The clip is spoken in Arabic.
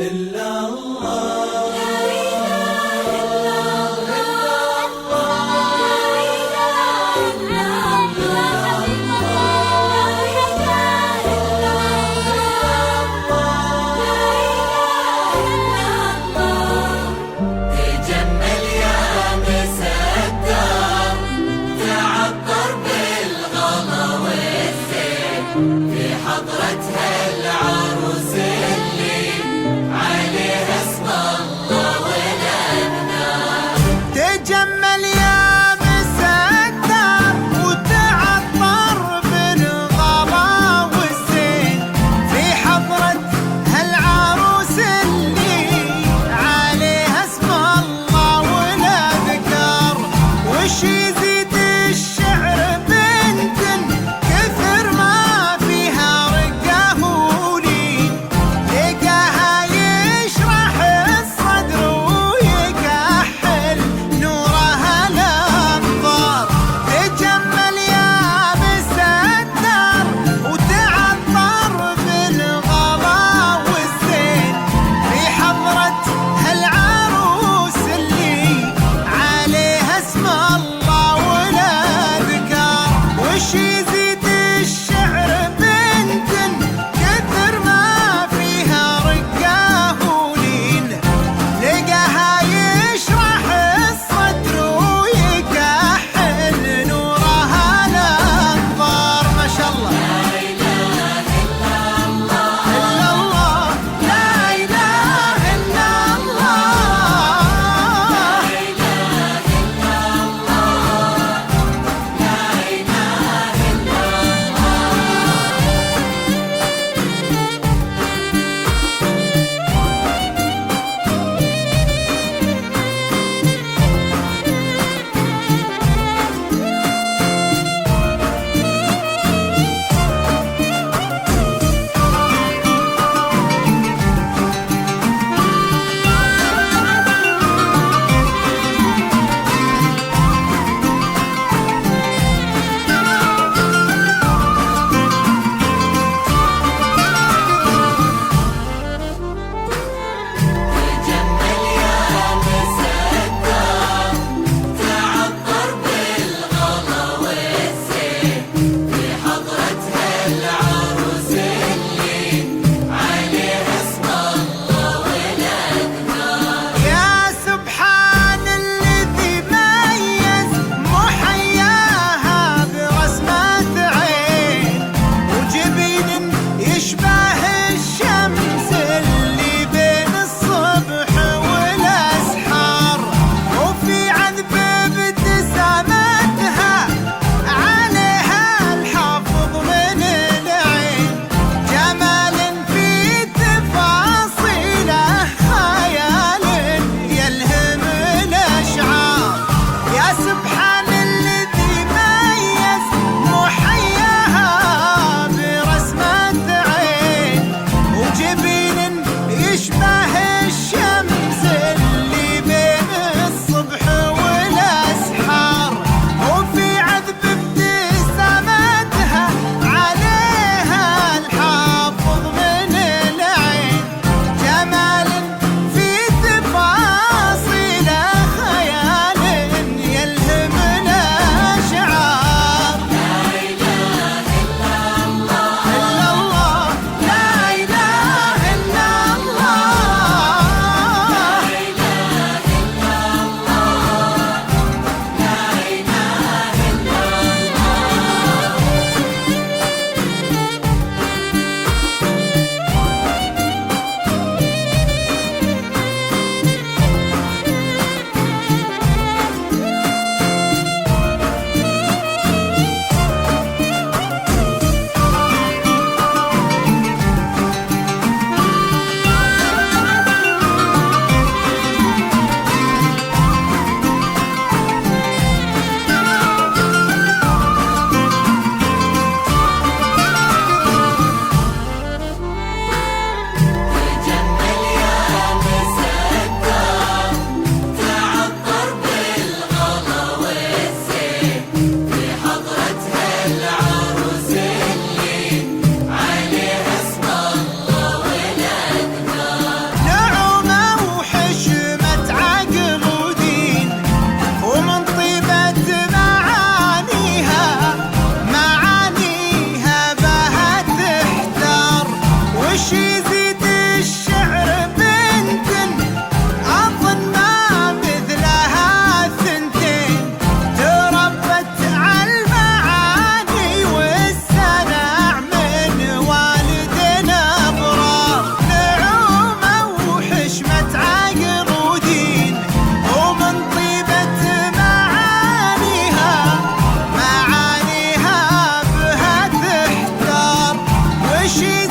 إلا الله. في حضرتها العروس اللي عليها اسم الله ونبنا. تجمل يا مسدر وتعطر بالغلا والزين في حضرتها العروس اللي عليها اسم الله ونذكر. وش يزيد الشعر بنت كثر ما فيها رقه ولين، لقاها يشرح الصدر ويكحل نورها الأنظار. تجمل يا مسدر وتعطر بالغلا والزين في حضرتها العروس اللي عليها اسم الله ونذكر. وش يزيد الشعر بنت كثر ما فيها رقه ولين، لقاها يشرح الصدر ويكحل نورها الأنظار. ما شاء الله. لا إله إلا الله، لا إله إلا الله، لا إله إلا الله، لا إله إلا تجمل يا مسدر تعطر بالغلا والزين في حضرتها العروس اللي عليها اسم الله ونذكر. يا سبحان الذي ميز محياها برسمة عين وجبين يشبه الشمس اللي بين الصبح والأسحار، وفي عذب ابتسامتها عليها الحافظ من العين. جمال في تفاصيله خيال يلهم الأشعار. يا سبحان الذي ميز محياها برسمة عين وجبين يشبه الشمس اللي بين الصبح والأسحار، وفي عذب ابتسامتها عليها الحافظ من العين. جمال في تفاصيله خيال يلهم الأشعار. لا إله إلا الله، لا إله إلا الله، يشيل